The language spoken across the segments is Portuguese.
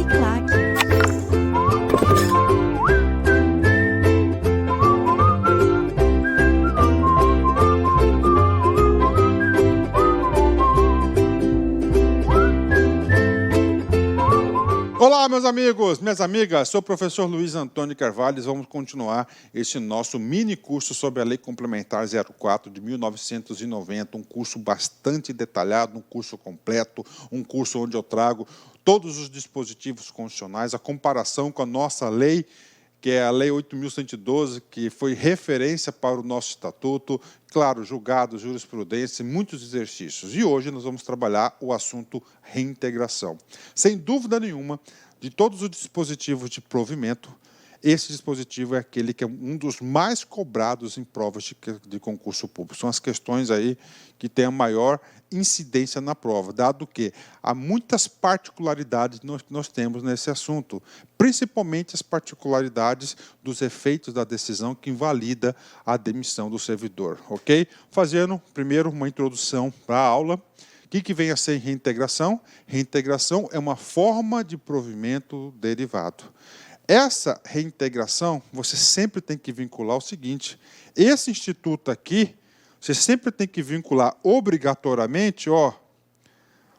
Uniclac. Olá, meus amigos, minhas amigas, sou o professor Luiz Antônio Carvalho e vamos continuar esse nosso mini curso sobre a Lei Complementar 04 de 1990, um curso bastante detalhado, um curso completo, um curso onde eu trago todos os dispositivos constitucionais, a comparação com a nossa lei, que é a Lei 8.112, que foi referência para o nosso estatuto, claro, julgados, jurisprudência, muitos exercícios. E hoje nós vamos trabalhar o assunto reintegração. Sem dúvida nenhuma, de todos os dispositivos de provimento, esse dispositivo é aquele que é um dos mais cobrados em provas de concurso público. São as questões aí que têm a maior incidência na prova, dado que há muitas particularidades que nós temos nesse assunto, principalmente as particularidades dos efeitos da decisão que invalida a demissão do servidor, ok? Fazendo primeiro uma introdução para a aula. O que vem a ser reintegração? Reintegração é uma forma de provimento derivado. Essa reintegração, você sempre tem que vincular o seguinte: esse instituto aqui, você sempre tem que vincular obrigatoriamente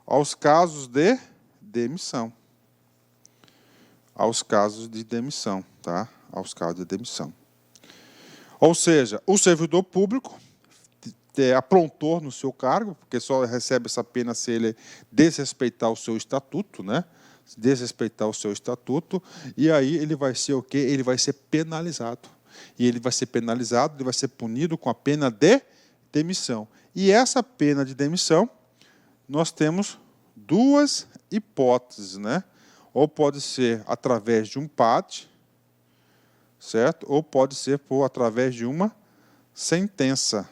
aos casos de demissão. Aos casos de demissão, tá? Aos casos de demissão. Ou seja, o servidor público aprontou no seu cargo, porque só recebe essa pena se ele desrespeitar o seu estatuto, né? Desrespeitar o seu estatuto, e aí ele vai ser o quê? Ele vai ser penalizado. E ele vai ser penalizado, ele vai ser punido com a pena de demissão. E essa pena de demissão, nós temos duas hipóteses, né? Ou pode ser através de um PAD, certo? Ou pode ser através de uma sentença.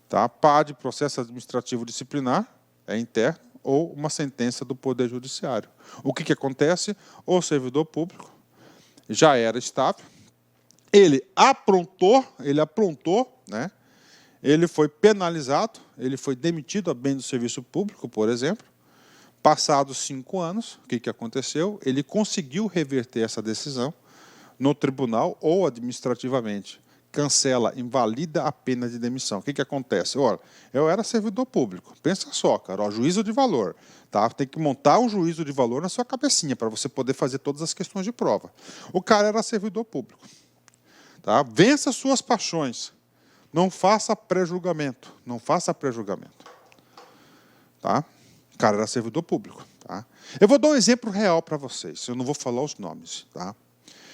Tá? PAD, processo administrativo disciplinar, é interno, ou uma sentença do Poder Judiciário. O que acontece? O servidor público já era estável, ele aprontou, né? Ele foi penalizado, ele foi demitido a bem do serviço público, por exemplo. Passados 5 anos, o que aconteceu? Ele conseguiu reverter essa decisão no tribunal ou administrativamente. Cancela, invalida a pena de demissão. O que acontece? Ora, eu era servidor público. Pensa só, cara, juízo de valor. Tá? Tem que montar um juízo de valor na sua cabecinha para você poder fazer todas as questões de prova. O cara era servidor público. Tá? Vença suas paixões. Não faça pré-julgamento. Não faça pré-julgamento. Tá? O cara era servidor público. Tá? Eu vou dar um exemplo real para vocês. Eu não vou falar os nomes. Tá?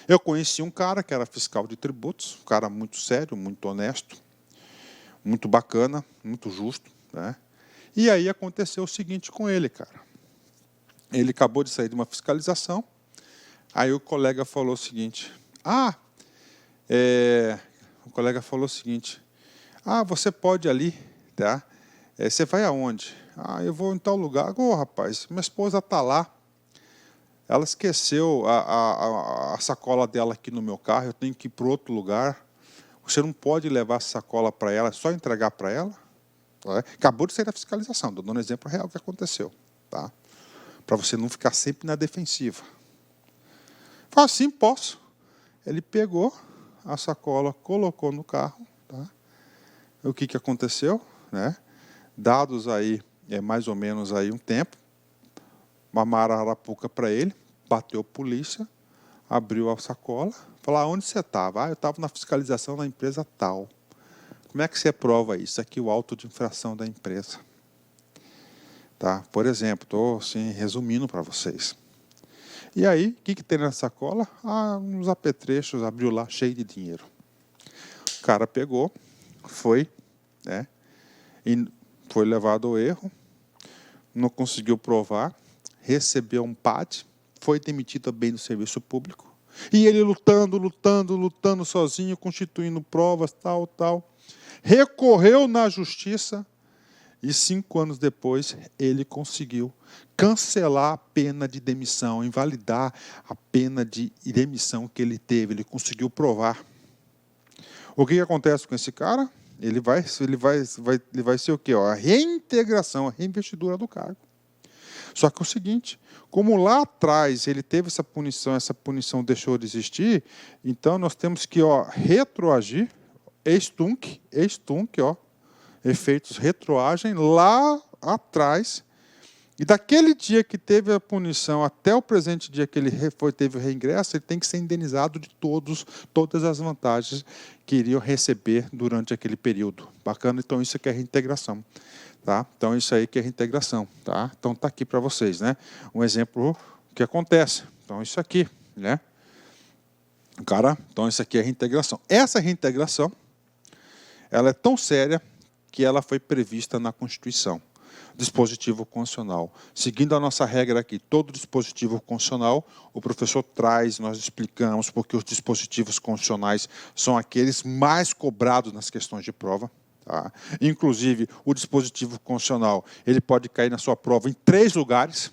Eu conheci um cara que era fiscal de tributos, um cara muito sério, muito honesto, muito bacana, muito justo, né? E aí aconteceu o seguinte com ele, cara. Ele acabou de sair de uma fiscalização, aí o colega falou o seguinte: você pode ir ali, tá? Você vai aonde? Eu vou em tal lugar. Rapaz, minha esposa está lá. Ela esqueceu a sacola dela aqui no meu carro, eu tenho que ir para outro lugar. Você não pode levar a sacola para ela, é só entregar para ela. Acabou de sair da fiscalização, estou dando um exemplo real que aconteceu. Tá? Para você não ficar sempre na defensiva. Falei assim, posso. Ele pegou a sacola, colocou no carro. Tá? O que aconteceu? Né? Dados aí, mais ou menos aí um tempo, uma arapuca para ele, bateu a polícia, abriu a sacola, falou: onde você estava? Eu estava na fiscalização da empresa tal. Como é que você prova isso? Aqui o auto de infração da empresa. Tá? Por exemplo, estou assim, resumindo para vocês. E aí, o que tem na sacola? Uns apetrechos, abriu lá, cheio de dinheiro. O cara pegou, foi, né, e foi levado ao erro, não conseguiu provar, recebeu um PAD, foi demitido a bem do serviço público, e ele lutando sozinho, constituindo provas, tal, recorreu na justiça, e 5 anos depois ele conseguiu cancelar a pena de demissão, invalidar a pena de demissão que ele teve, ele conseguiu provar. O que acontece com esse cara? Ele vai ser o quê? A reintegração, a reinvestidura do cargo. Só que é o seguinte, como lá atrás ele teve essa punição deixou de existir, então nós temos que retroagir, extunc, efeitos retroagem lá atrás. E daquele dia que teve a punição até o presente dia que ele teve o reingresso, ele tem que ser indenizado de todas as vantagens que iriam receber durante aquele período. Bacana? Então, isso aqui é reintegração. Tá? Então, isso aí que é reintegração. Tá? Então, está aqui para vocês. Né? Um exemplo que acontece. Então, isso aqui. Né? Então, isso aqui é reintegração. Essa reintegração ela é tão séria que ela foi prevista na Constituição. Dispositivo constitucional. Seguindo a nossa regra aqui, todo dispositivo constitucional, o professor traz, nós explicamos porque os dispositivos constitucionais são aqueles mais cobrados nas questões de prova. Tá? Inclusive, o dispositivo constitucional ele pode cair na sua prova em 3 lugares,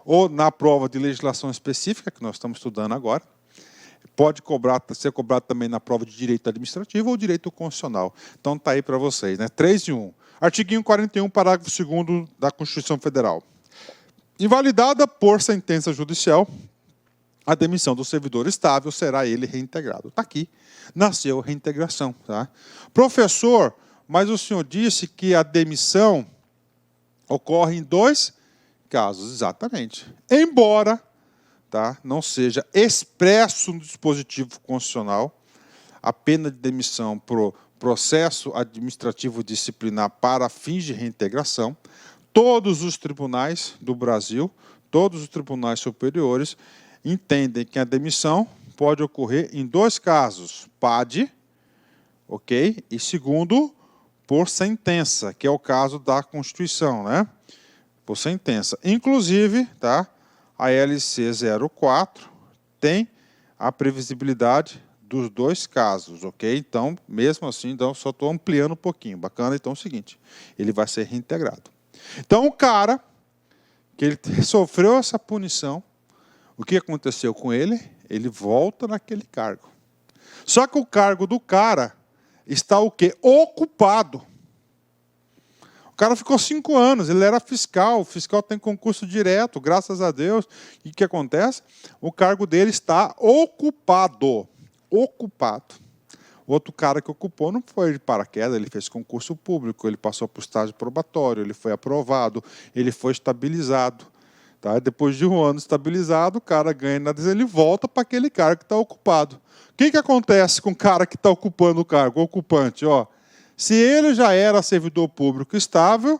ou na prova de legislação específica, que nós estamos estudando agora, pode ser cobrado também na prova de direito administrativo ou direito constitucional. Então, está aí para vocês, né? 3 em 1. Artigo 41, parágrafo 2º da Constituição Federal. Invalidada por sentença judicial, a demissão do servidor estável será ele reintegrado. Está aqui. Nasceu a reintegração. Tá? Professor, mas o senhor disse que a demissão ocorre em 2 casos. Exatamente. Embora não seja expresso no dispositivo constitucional, a pena de demissão por processo administrativo disciplinar para fins de reintegração, todos os tribunais do Brasil, todos os tribunais superiores, entendem que a demissão pode ocorrer em 2 casos, PAD, ok? E segundo, por sentença, que é o caso da Constituição, né? Por sentença. Inclusive, a LC 04 tem a previsibilidade dos 2 casos, ok? Então, mesmo assim, só estou ampliando um pouquinho. Bacana? Então, é o seguinte, ele vai ser reintegrado. Então, o cara que ele sofreu essa punição, o que aconteceu com ele? Ele volta naquele cargo. Só que o cargo do cara está o quê? Ocupado. O cara ficou 5 anos, ele era fiscal, o fiscal tem concurso direto, graças a Deus. E o que acontece? O cargo dele está ocupado. Ocupado. O outro cara que ocupou não foi de paraquedas, ele fez concurso público, ele passou por estágio probatório, ele foi aprovado, ele foi estabilizado. Tá? Depois de 1 ano estabilizado, o cara ganha, ele volta para aquele cargo que está ocupado. O que acontece com o cara que está ocupando o cargo, o ocupante? Se ele já era servidor público estável,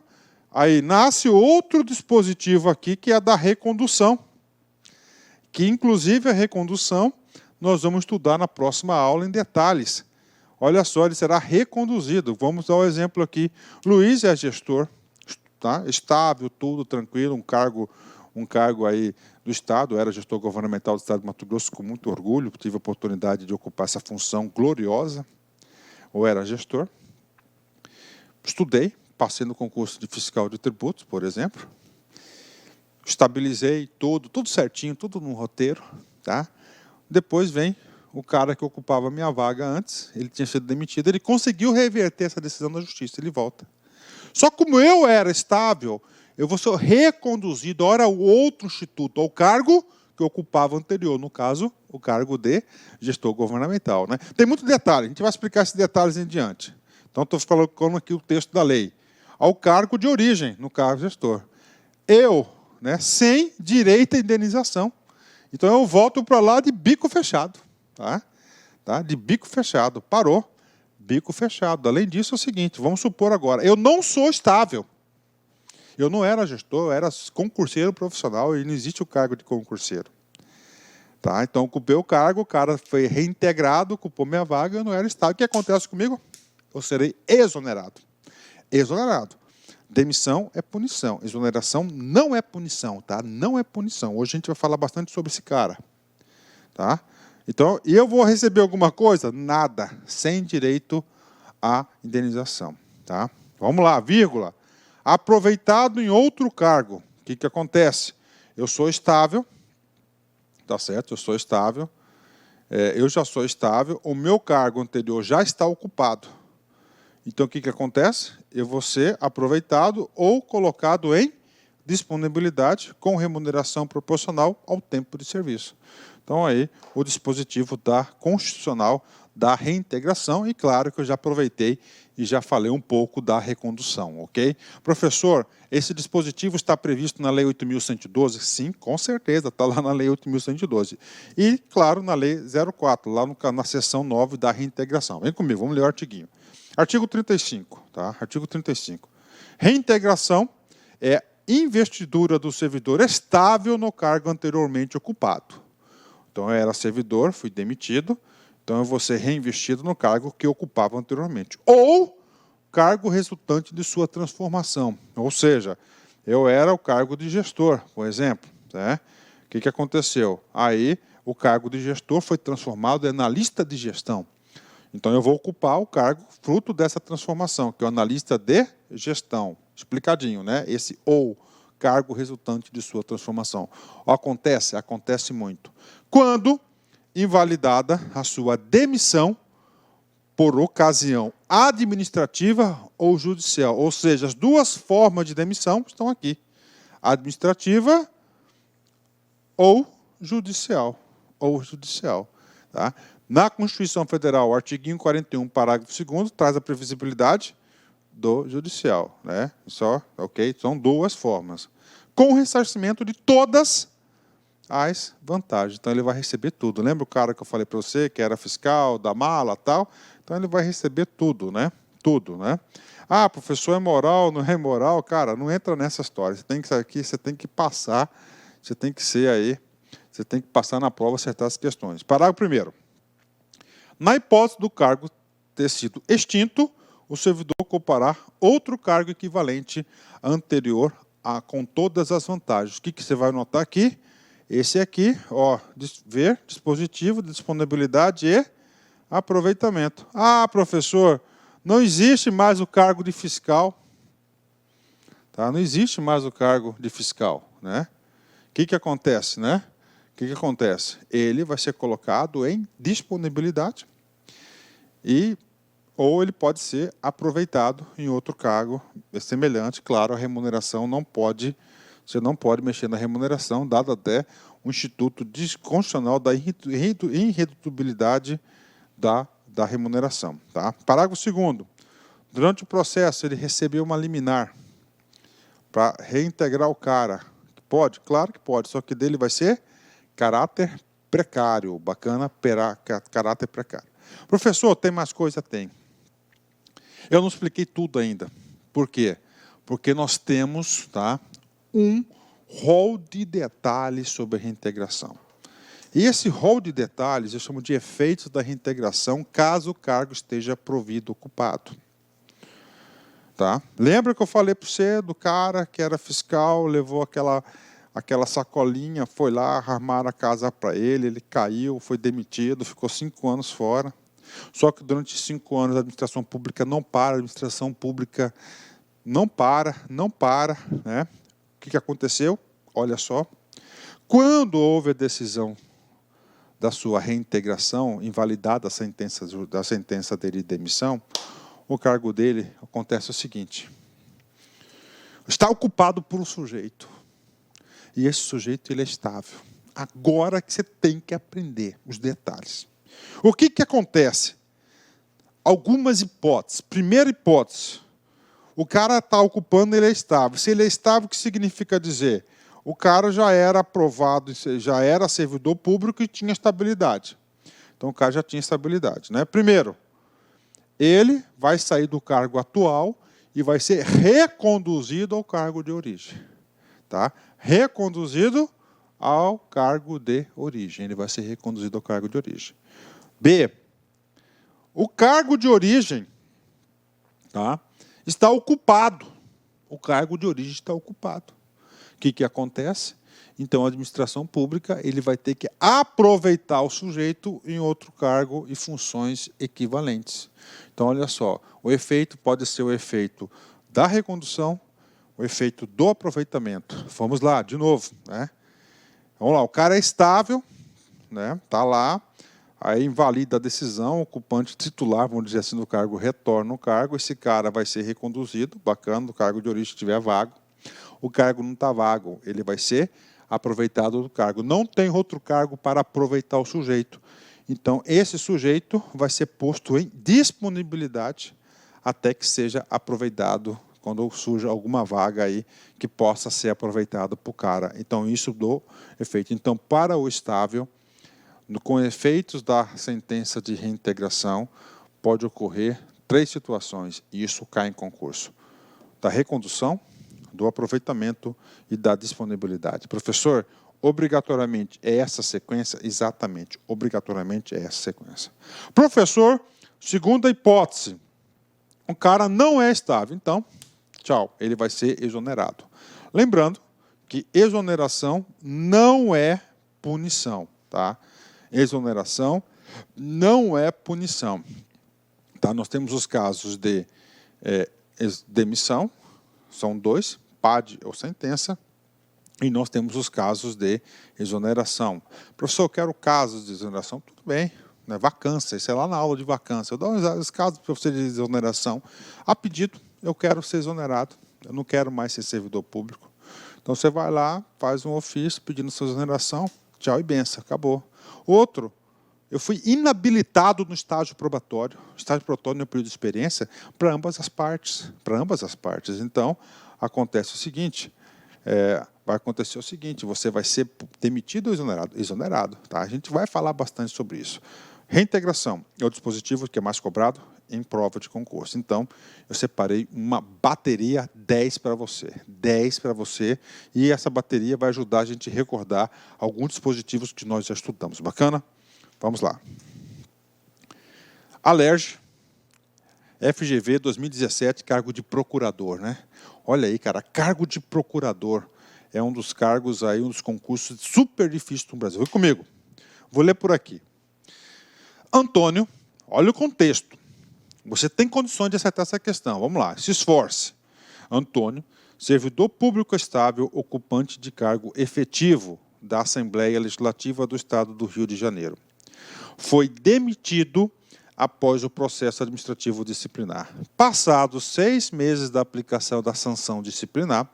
aí nasce outro dispositivo aqui, que é da recondução. Que, inclusive, a recondução nós vamos estudar na próxima aula em detalhes. Olha só, ele será reconduzido. Vamos dar o exemplo aqui. Luiz é gestor, estável, tudo tranquilo, um cargo aí do Estado, era gestor governamental do Estado de Mato Grosso com muito orgulho, tive a oportunidade de ocupar essa função gloriosa, ou era gestor. Estudei, passei no concurso de fiscal de tributos, por exemplo. Estabilizei tudo certinho, tudo no roteiro. Tá? Depois vem o cara que ocupava a minha vaga antes, ele tinha sido demitido, ele conseguiu reverter essa decisão da justiça, ele volta. Só como eu era estável, eu vou ser reconduzido ora ao outro instituto, ao cargo que eu ocupava anterior, no caso, o cargo de gestor governamental. Né? Tem muito detalhe, a gente vai explicar esses detalhes em diante. Então, estou colocando aqui o texto da lei. Ao cargo de origem, no cargo gestor. Eu, sem direito à indenização. Então, eu volto para lá de bico fechado. Tá? De bico fechado. Parou. Bico fechado. Além disso, é o seguinte, vamos supor agora, eu não sou estável. Eu não era gestor, eu era concurseiro profissional e não existe o cargo de concurseiro. Tá? Então, ocupei o cargo, o cara foi reintegrado, ocupou minha vaga, eu não era estável. O que acontece comigo? Eu serei exonerado. Exonerado. Demissão é punição. Exoneração não é punição, tá? Não é punição. Hoje a gente vai falar bastante sobre esse cara. Tá? Então, e eu vou receber alguma coisa? Nada. Sem direito à indenização. Tá? Vamos lá, vírgula. Aproveitado em outro cargo. O que acontece? Eu sou estável. Tá certo? Eu sou estável. Eu já sou estável. O meu cargo anterior já está ocupado. Então, o que acontece? Eu vou ser aproveitado ou colocado em disponibilidade com remuneração proporcional ao tempo de serviço. Então, aí, o dispositivo constitucional da reintegração, e claro que eu já aproveitei e já falei um pouco da recondução, ok? Professor, esse dispositivo está previsto na Lei 8.112? Sim, com certeza, está lá na Lei 8.112. E, claro, na Lei 04, lá na seção 9 da reintegração. Vem comigo, vamos ler o artiguinho. Artigo 35, tá? Artigo 35. Reintegração é investidura do servidor estável no cargo anteriormente ocupado. Então, eu era servidor, fui demitido, então eu vou ser reinvestido no cargo que eu ocupava anteriormente. Ou cargo resultante de sua transformação. Ou seja, eu era o cargo de gestor, por exemplo. Né? O que aconteceu? Aí, o cargo de gestor foi transformado em analista de gestão. Então, eu vou ocupar o cargo fruto dessa transformação, que é o analista de gestão. Explicadinho, né? Esse ou cargo resultante de sua transformação. Acontece? Acontece muito. Quando invalidada a sua demissão por ocasião administrativa ou judicial. Ou seja, as duas formas de demissão estão aqui. Administrativa ou judicial. Tá? Na Constituição Federal, o artigo 41, parágrafo 2º, traz a previsibilidade do judicial. Né? Ok? São duas formas. Com o ressarcimento de todas as vantagens. Então, ele vai receber tudo. Lembra o cara que eu falei para você, que era fiscal, da mala e tal? Então, ele vai receber tudo, né? Tudo, né? Ah, professor, é moral, não é moral? Cara, não entra nessa história. Você tem que passar, você tem que ser aí, você tem que passar na prova acertar as questões. Parágrafo 1º. Na hipótese do cargo ter sido extinto, o servidor ocupará outro cargo equivalente anterior com todas as vantagens. O que você vai notar aqui? Esse aqui, ó, ver, dispositivo, disponibilidade e aproveitamento. Ah, professor, não existe mais o cargo de fiscal. Tá? Não existe mais o cargo de fiscal. Né? O que acontece? Né? O que acontece? Ele vai ser colocado em disponibilidade ou ele pode ser aproveitado em outro cargo semelhante. Claro, a remuneração não pode... Você não pode mexer na remuneração, dado até o Instituto Constitucional da irredutibilidade da remuneração. Tá? Parágrafo 2º. Durante o processo, ele recebeu uma liminar para reintegrar o cara. Pode? Claro que pode, só que dele vai ser caráter precário. Bacana, caráter precário. Professor, tem mais coisa? Tem. Eu não expliquei tudo ainda. Por quê? Porque nós temos... Tá, um rol de detalhes sobre a reintegração. E esse rol de detalhes eu chamo de efeitos da reintegração, caso o cargo esteja provido, ocupado. Tá? Lembra que eu falei para você do cara que era fiscal, levou aquela sacolinha, foi lá, armaram a casa para ele, ele caiu, foi demitido, ficou 5 anos fora. Só que durante 5 anos a administração pública não para, a administração pública não para, né? O que aconteceu? Olha só. Quando houve a decisão da sua reintegração, invalidada a sentença dele de demissão, o cargo dele acontece o seguinte. Está ocupado por um sujeito. E esse sujeito ele é estável. Agora que você tem que aprender os detalhes. O que acontece? Algumas hipóteses. Primeira hipótese. O cara está ocupando, ele é estável. Se ele é estável, o que significa dizer? O cara já era aprovado, já era servidor público e tinha estabilidade. Então, o cara já tinha estabilidade. Né? Primeiro, ele vai sair do cargo atual e vai ser reconduzido ao cargo de origem. Tá? Reconduzido ao cargo de origem. Ele vai ser reconduzido ao cargo de origem. B. O cargo de origem... Tá? Está ocupado. O cargo de origem está ocupado. O que acontece? Então, a administração pública ele vai ter que aproveitar o sujeito em outro cargo e funções equivalentes. Então, olha só, o efeito pode ser o efeito da recondução, o efeito do aproveitamento. Vamos lá, de novo. Né? Vamos lá, o cara é estável, né? Tá lá, aí invalida a decisão, o ocupante titular, vamos dizer assim, do cargo, retorna o cargo, esse cara vai ser reconduzido, bacana, do cargo de origem estiver vago. o cargo não está vago, ele vai ser aproveitado do cargo. Não tem outro cargo para aproveitar o sujeito. Então, esse sujeito vai ser posto em disponibilidade até que seja aproveitado quando surja alguma vaga aí que possa ser aproveitada por cara. Então, isso do efeito. Então, para o estável, com efeitos da sentença de reintegração, pode ocorrer 3 situações, e isso cai em concurso: da recondução, do aproveitamento e da disponibilidade. Professor, obrigatoriamente é essa sequência? Exatamente, obrigatoriamente é essa sequência. Professor, segunda hipótese, o cara não é estável, então, tchau, ele vai ser exonerado. Lembrando que exoneração não é punição, tá? Exoneração não é punição. Tá? Nós temos os casos de demissão, são 2, PAD ou sentença, e nós temos os casos de exoneração. Professor, eu quero casos de exoneração, tudo bem, né? Vacância, isso é lá na aula de vacância. Eu dou os casos para você de exoneração. A pedido, eu quero ser exonerado, eu não quero mais ser servidor público. Então você vai lá, faz um ofício pedindo sua exoneração, tchau e benção, acabou. Outro, eu fui inabilitado no estágio probatório. O estágio probatório é um período de experiência para ambas as partes. Então, acontece o seguinte, vai acontecer o seguinte, você vai ser demitido ou exonerado? Exonerado, tá? A gente vai falar bastante sobre isso. Reintegração é o dispositivo que é mais cobrado em prova de concurso. Então, eu separei uma bateria 10 para você. 10 para você. E essa bateria vai ajudar a gente a recordar alguns dispositivos que nós já estudamos. Bacana? Vamos lá. Alerj, FGV 2017, cargo de procurador, né? Olha aí, cara, cargo de procurador é um dos cargos aí, um dos concursos super difíceis no Brasil. Vem comigo. Vou ler por aqui. Antônio, olha o contexto. Você tem condições de acertar essa questão. Vamos lá, se esforce. Antônio, servidor público estável, ocupante de cargo efetivo da Assembleia Legislativa do Estado do Rio de Janeiro. Foi demitido após o processo administrativo disciplinar. Passados 6 meses da aplicação da sanção disciplinar,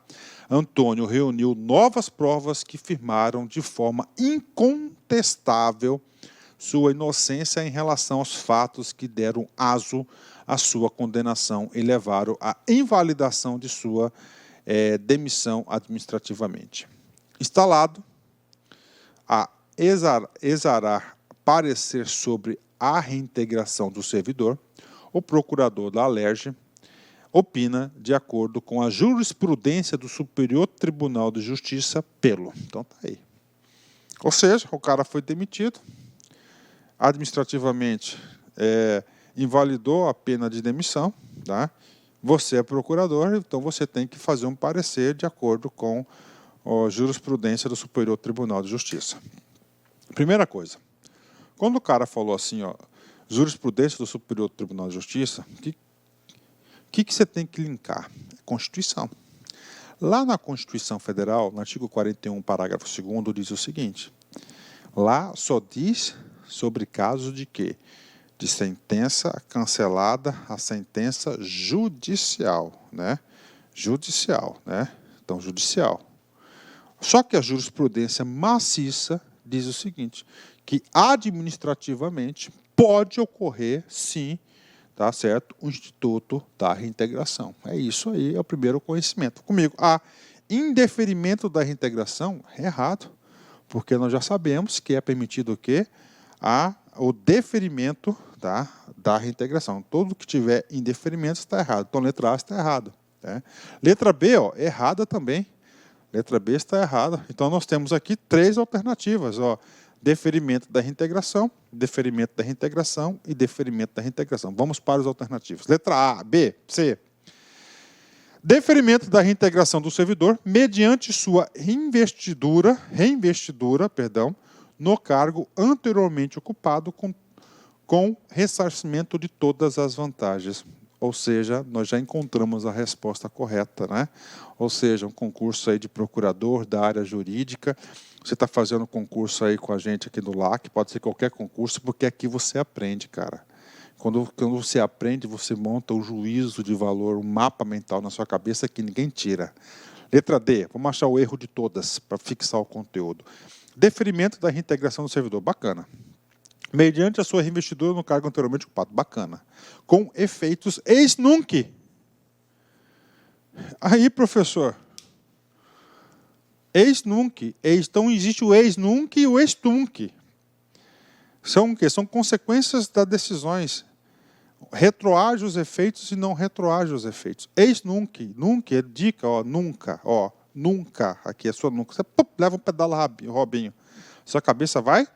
Antônio reuniu novas provas que firmaram de forma incontestável sua inocência em relação aos fatos que deram aso à sua condenação e levaram à invalidação de sua demissão administrativamente. Instalado a exarar parecer sobre a reintegração do servidor, o procurador da Alerj opina de acordo com a jurisprudência do Superior Tribunal de Justiça pelo. Então tá aí. Ou seja, o cara foi demitido, administrativamente invalidou a pena de demissão, tá? Você é procurador, então você tem que fazer um parecer de acordo com a jurisprudência do Superior Tribunal de Justiça. Primeira coisa, quando o cara falou assim, ó, jurisprudência do Superior Tribunal de Justiça, o que você tem que linkar? Constituição. Lá na Constituição Federal, no artigo 41, parágrafo 2º, diz o seguinte, lá só diz sobre casos de quê? De sentença cancelada a sentença judicial, né? Judicial, né? Então, judicial. Só que a jurisprudência maciça diz o seguinte, que administrativamente pode ocorrer, sim, tá certo? O Instituto da Reintegração. É isso aí, é o primeiro conhecimento. Comigo, indeferimento da reintegração é errado, porque nós já sabemos que é permitido o quê? O deferimento, tá, da reintegração. Tudo que tiver indeferimento está errado. Então, letra A está errado. Né? Letra B, ó, errada também. Letra B está errada. Então, nós temos aqui 3 alternativas. Ó, deferimento da reintegração e deferimento da reintegração. Vamos para as alternativas. Letra A, B, C. Deferimento da reintegração do servidor mediante sua reinvestidura, no cargo anteriormente ocupado com ressarcimento de todas as vantagens. Ou seja, nós já encontramos a resposta correta, né? Ou seja, um concurso aí de procurador da área jurídica. Você está fazendo concurso aí com a gente aqui do LAC, pode ser qualquer concurso, porque aqui você aprende, cara. Quando você aprende, você monta o juízo de valor, um mapa mental na sua cabeça que ninguém tira. Letra D, vamos achar o erro de todas para fixar o conteúdo. Deferimento da reintegração do servidor, bacana. Mediante a sua reinvestidura no cargo anteriormente ocupado, bacana. Com efeitos ex nunc. Aí, professor, ex nunc. Então, existe o ex nunc e o ex tunc. São o quê? São consequências das decisões. Retroage os efeitos e não retroage os efeitos. Ex nunc. Nunc é dica, ó, nunca. Ó, nunca. Aqui é sua nunca. Você leva um pedal Robinho. Sua cabeça vai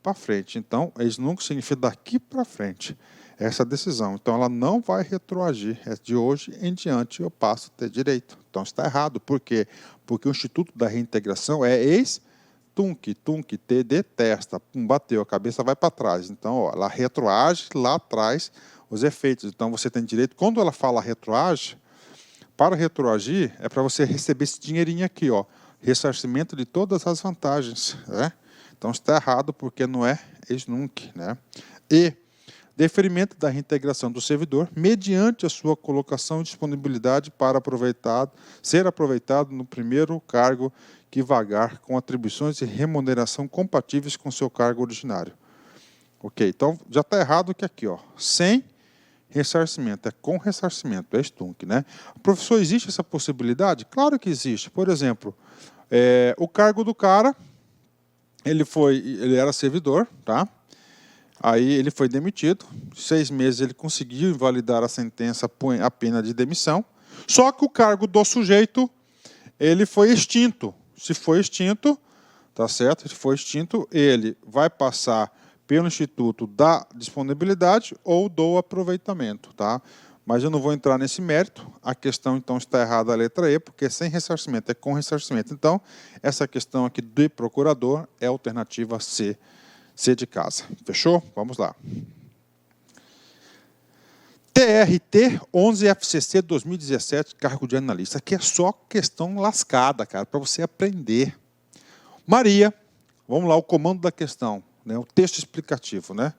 para frente. Então, ex nunc significa daqui para frente. Essa decisão. Então, ela não vai retroagir. É de hoje em diante eu passo a ter direito. Então, está errado. Por quê? Porque o Instituto da Reintegração é ex tunc. Tunc, te detesta. Pum, bateu, a cabeça vai para trás. Então, ó, ela retroage lá atrás os efeitos. Então, você tem direito. Quando ela fala retroage, para retroagir, é para você receber esse dinheirinho aqui, ó. Ressarcimento de todas as vantagens. Né? Então, está errado porque não é ex nunc. Né? E deferimento da reintegração do servidor mediante a sua colocação e disponibilidade para ser aproveitado no primeiro cargo que vagar com atribuições e remuneração compatíveis com seu cargo originário. Ok, então já está errado que aqui, ó, sem ressarcimento, é com ressarcimento, é ex tunc, né? Professor, existe essa possibilidade? Claro que existe. Por exemplo, o cargo do cara, ele era servidor, tá? Aí ele foi demitido, 6 meses ele conseguiu invalidar a sentença, a pena de demissão, só que o cargo do sujeito, ele foi extinto. Se foi extinto, tá certo? Se foi extinto, ele vai passar pelo Instituto da Disponibilidade ou do Aproveitamento, tá? Mas eu não vou entrar nesse mérito, a questão então está errada a letra E, porque sem ressarcimento é com ressarcimento. Então, essa questão aqui do procurador é a alternativa C. C de casa. Fechou? Vamos lá. TRT 11 FCC 2017, cargo de analista. Aqui é só questão lascada, cara, para você aprender. Maria, vamos lá, o comando da questão, né, o texto explicativo, né?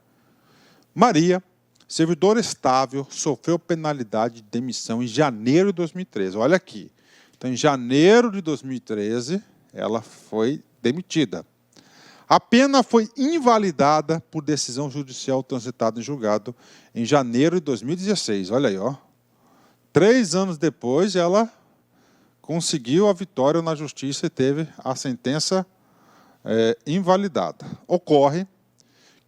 Maria, servidor estável, sofreu penalidade de demissão em janeiro de 2013. Olha aqui. Então, em janeiro de 2013, ela foi demitida. A pena foi invalidada por decisão judicial transitada em julgado em janeiro de 2016. Olha aí, ó. 3 anos depois, ela conseguiu a vitória na justiça e teve a sentença invalidada. Ocorre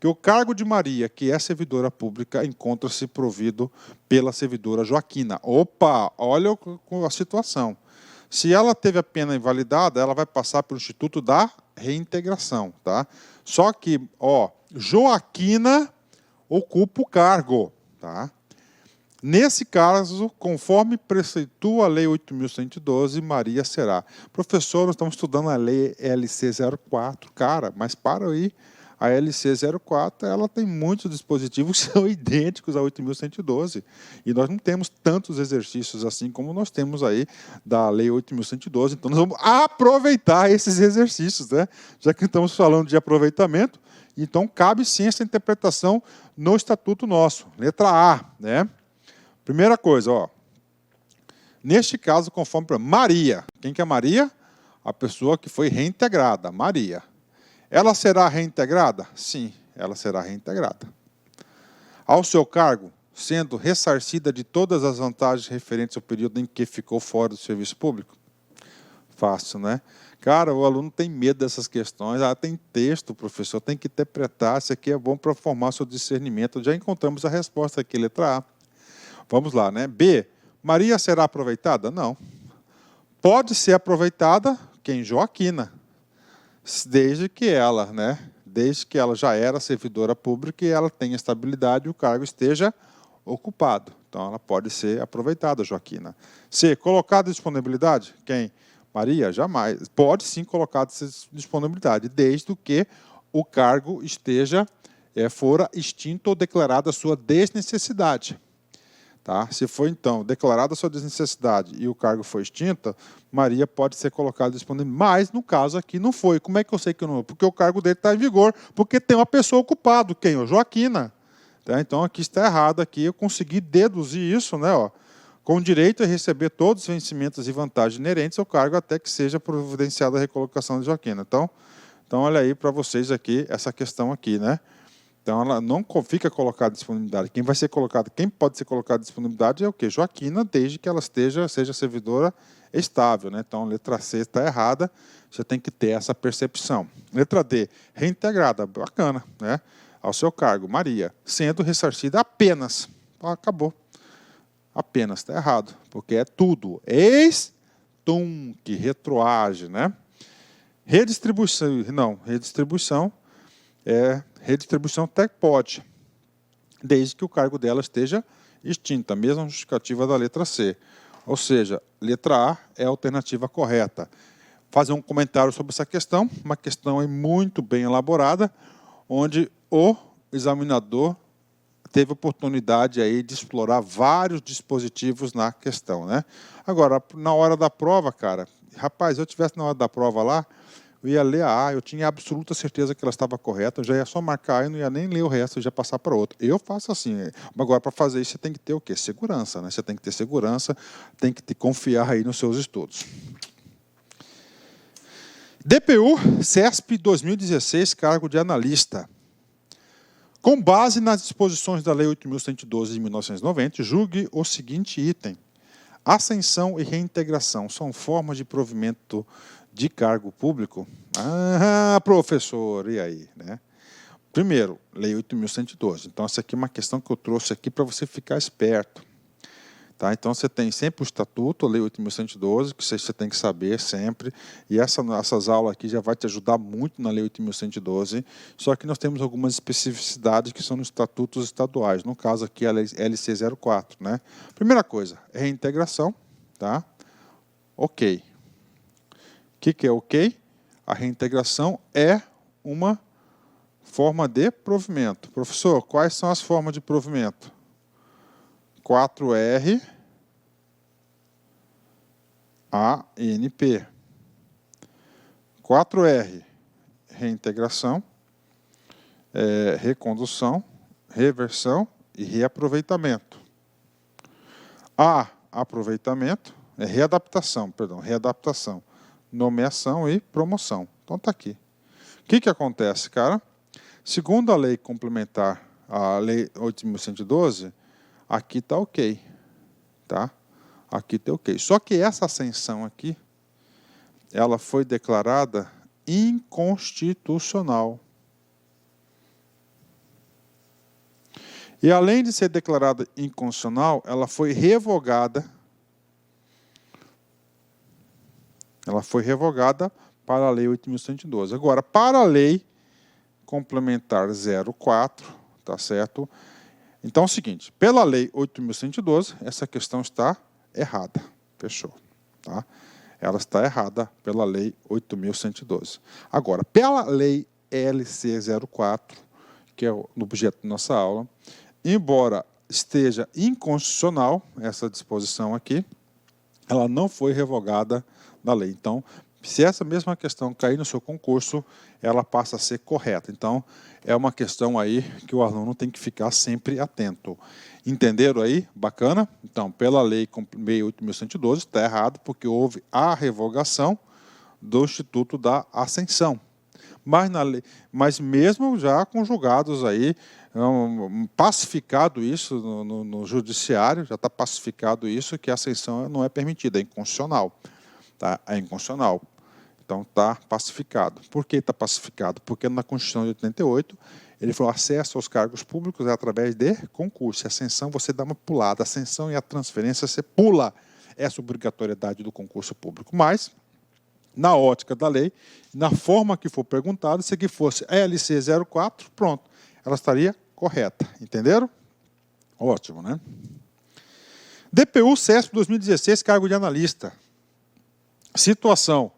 que o cargo de Maria, que é servidora pública, encontra-se provido pela servidora Joaquina. Opa, olha a situação. Se ela teve a pena invalidada, ela vai passar pelo Instituto da Reintegração, tá? Só que, ó, Joaquina ocupa o cargo, tá? Nesse caso, conforme preceitua a Lei 8.112, Maria será. Professor, nós estamos estudando a Lei LC 04, cara, mas para aí. A LC 04, ela tem muitos dispositivos que são idênticos a 8.112. E nós não temos tantos exercícios assim como nós temos aí da Lei 8.112. Então, nós vamos aproveitar esses exercícios, né? Já que estamos falando de aproveitamento, então cabe sim essa interpretação no estatuto nosso. Letra A, né? Primeira coisa, ó. Neste caso, conforme para Maria. Quem que é Maria? A pessoa que foi reintegrada, Maria. Ela será reintegrada? Sim, ela será reintegrada. Ao seu cargo, sendo ressarcida de todas as vantagens referentes ao período em que ficou fora do serviço público? Fácil, né? Cara, o aluno tem medo dessas questões. Ah, tem texto, professor, tem que interpretar. Isso aqui é bom para formar seu discernimento. Já encontramos a resposta aqui, letra A. Vamos lá, né? B. Maria será aproveitada? Não. Pode ser aproveitada quem? Joaquina. Desde que ela, né? Desde que ela já era servidora pública e ela tenha estabilidade e o cargo esteja ocupado. Então, ela pode ser aproveitada, Joaquina. C. Colocada em disponibilidade? Quem? Maria? Jamais. Pode sim colocar disponibilidade, desde que o cargo esteja, fora extinto ou declarada a sua desnecessidade. Tá? Se for, então, declarada a sua desnecessidade e o cargo foi extinto, Maria pode ser colocada disponível. Mas, no caso aqui, não foi. Como é que eu sei que não? Porque o cargo dele está em vigor, porque tem uma pessoa ocupada. Quem? Joaquina. Tá? Então, aqui está errado. Aqui eu consegui deduzir isso, né? Ó. com direito a receber todos os vencimentos e vantagens inerentes ao cargo até que seja providenciada a recolocação de Joaquina. Então olha aí para vocês aqui essa questão aqui, né? Então, ela não fica colocada em disponibilidade. Quem pode ser colocado em disponibilidade é o quê? Joaquina, desde que ela seja servidora estável, né? Então, a letra C está errada, você tem que ter essa percepção. Letra D, reintegrada, bacana, né? Ao seu cargo, Maria, sendo ressarcida apenas. Acabou. Apenas, está errado, porque é tudo. Ex-tunc, retroage, né? Redistribuição até pode, desde que o cargo dela esteja extinta, a mesma justificativa da letra C. Ou seja, letra A é a alternativa correta. Fazer um comentário sobre essa questão, uma questão aí muito bem elaborada, onde o examinador teve oportunidade aí de explorar vários dispositivos na questão, né? Agora, na hora da prova, cara, rapaz, se eu tivesse na hora da prova lá, eu ia ler a A, eu tinha absoluta certeza que ela estava correta, eu já ia só marcar e não ia nem ler o resto, eu já ia passar para outra. Eu faço assim. Agora, para fazer isso, você tem que ter o quê? Segurança, né? Você tem que ter segurança, tem que confiar aí nos seus estudos. DPU, CESP 2016, cargo de analista. Com base nas disposições da Lei 8.112 de 1990, julgue o seguinte item. Ascensão e reintegração são formas de provimento de cargo público? Ah, professor, e aí? Né? Primeiro, Lei 8.112. Então, essa aqui é uma questão que eu trouxe aqui para você ficar esperto. Tá? Então, você tem sempre o Estatuto, a Lei 8.112, que você tem que saber sempre. E essas aulas aqui já vai te ajudar muito na Lei 8.112. Só que nós temos algumas especificidades que são nos estatutos estaduais. No caso aqui, a LC 04. Né? Primeira coisa, reintegração. Tá? Ok. O que é ok? A reintegração é uma forma de provimento. Professor, quais são as formas de provimento? 4R, ANP. 4R, reintegração, recondução, reversão e reaproveitamento. A, aproveitamento, readaptação, nomeação e promoção. Então está aqui. O que acontece, cara? Segundo a lei complementar, a Lei 8.112, aqui está ok. Tá? Aqui está ok. Só que essa ascensão aqui, ela foi declarada inconstitucional. E além de ser declarada inconstitucional, ela foi revogada. Ela foi revogada para a Lei 8.112. Agora, para a Lei Complementar 04, tá certo? Então é o seguinte, pela Lei 8.112, essa questão está errada. Fechou. Tá? Ela está errada pela Lei 8.112. Agora, pela Lei LC 04, que é o objeto da nossa aula, embora esteja inconstitucional essa disposição aqui, ela não foi revogada da lei. Então, se essa mesma questão cair no seu concurso, ela passa a ser correta. Então, é uma questão aí que o aluno tem que ficar sempre atento. Entenderam aí? Bacana? Então, pela lei 8.112, está errado, porque houve a revogação do Instituto da Ascensão. Mas mesmo já com julgados aí, pacificado isso no judiciário, já está pacificado isso, que a ascensão não é permitida, é inconstitucional. Tá? É inconstitucional. Então está pacificado. Por que está pacificado? Porque na Constituição de 88, ele falou acesso aos cargos públicos é através de concurso. A ascensão você dá uma pulada, a ascensão e a transferência você pula essa obrigatoriedade do concurso público. Mas, na ótica da lei, na forma que for perguntado, se aqui fosse LC 04, pronto, ela estaria correta. Entenderam? Ótimo, né? DPU CESP 2016, cargo de analista. Situação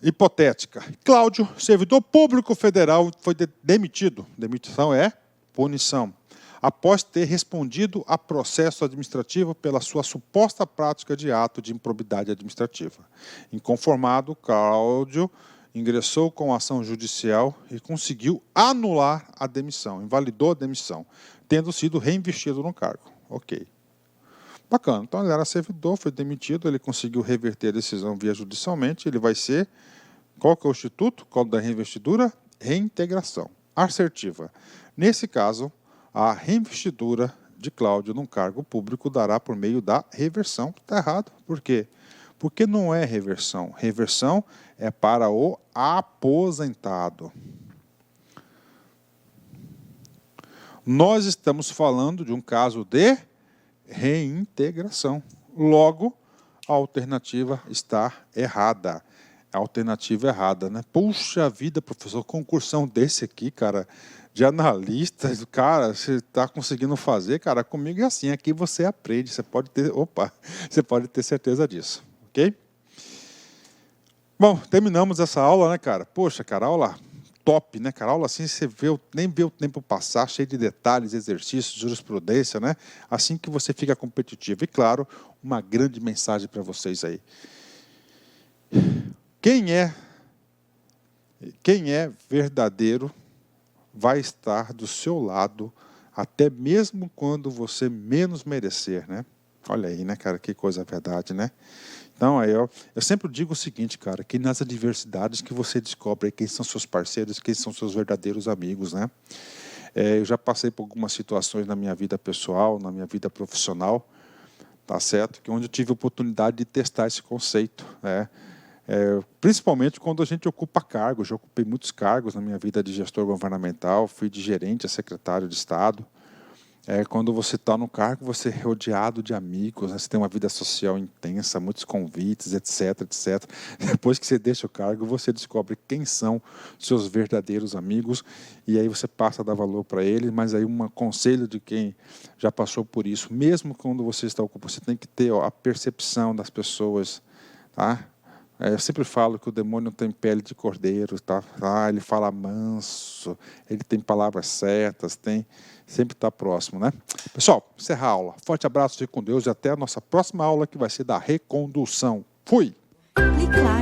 hipotética. Cláudio, servidor público federal, foi demitido. Demissão é punição. Após ter respondido a processo administrativo pela sua suposta prática de ato de improbidade administrativa. Inconformado, Cláudio ingressou com ação judicial e conseguiu anular a demissão, invalidou a demissão, tendo sido reinvestido no cargo. Ok. Bacana. Então, ele era servidor, foi demitido, ele conseguiu reverter a decisão via judicialmente, ele vai ser... Qual que é o instituto? Qual da reinvestidura? Reintegração assertiva. Nesse caso, a reinvestidura de Cláudio num cargo público dará por meio da reversão. Está errado. Por quê? Porque não é reversão. Reversão é para o aposentado. Nós estamos falando de um caso de reintegração. Logo, a alternativa está errada. A alternativa errada, né? Puxa vida, professor, concursão desse aqui, cara, de analista, cara, você está conseguindo fazer, cara, comigo é assim, aqui você aprende, você pode ter certeza disso, ok? Bom, terminamos essa aula, né, cara? Poxa, cara, aula top, né, cara? Aula assim, você nem vê o tempo passar, cheio de detalhes, exercícios, jurisprudência, né? Assim que você fica competitivo. E, claro, uma grande mensagem para vocês aí. Quem é verdadeiro vai estar do seu lado até mesmo quando você menos merecer, né? Olha aí, né, cara, que coisa verdade, né? Então, aí eu sempre digo o seguinte, cara, que nas adversidades que você descobre quem são seus parceiros, quem são seus verdadeiros amigos, né? Eu já passei por algumas situações na minha vida pessoal, na minha vida profissional, tá certo? Que onde eu tive a oportunidade de testar esse conceito, né? Principalmente quando a gente ocupa cargos. Já ocupei muitos cargos na minha vida de gestor governamental, fui de gerente a secretário de Estado. Quando você está no cargo, você é rodeado de amigos, né? Você tem uma vida social intensa, muitos convites, etc, etc. Depois que você deixa o cargo, você descobre quem são seus verdadeiros amigos e aí você passa a dar valor para eles, mas aí um conselho de quem já passou por isso, mesmo quando você está ocupado, você tem que ter a percepção das pessoas, tá? Eu sempre falo que o demônio tem pele de cordeiro, tá? Ele fala manso, ele tem palavras certas, sempre está próximo, né? Pessoal, encerrar a aula. Forte abraço, fique com Deus e até a nossa próxima aula que vai ser da recondução. Fui! Clique lá